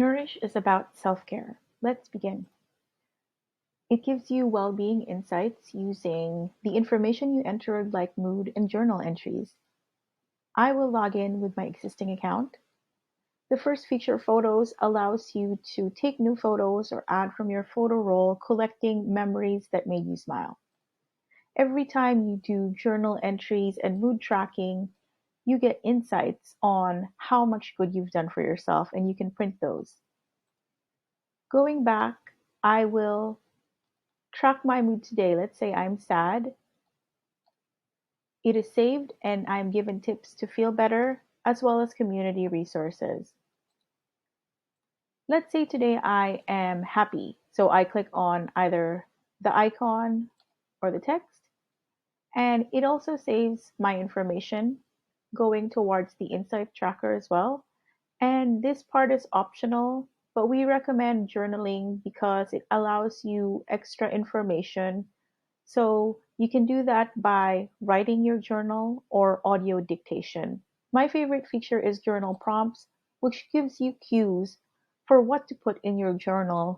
Nourish is about self-care. Let's begin. It gives you well-being insights using the information you entered like mood and journal entries. I will log in with my existing account. The first feature, Photos, allows you to take new photos or add from your photo roll, collecting memories that made you smile. Every time you do journal entries and mood tracking, you get insights on how much good you've done for yourself, and you can print those. Going back, I will track my mood today. Let's say I'm sad. It is saved and I'm given tips to feel better as well as community resources. Let's say today I am happy. So I click on either the icon or the text, and it also saves my information going towards the insight tracker as well. And this part is optional, but we recommend journaling because it allows you extra information. So you can do that by writing your journal or audio dictation. My favorite feature is journal prompts, which gives you cues for what to put in your journal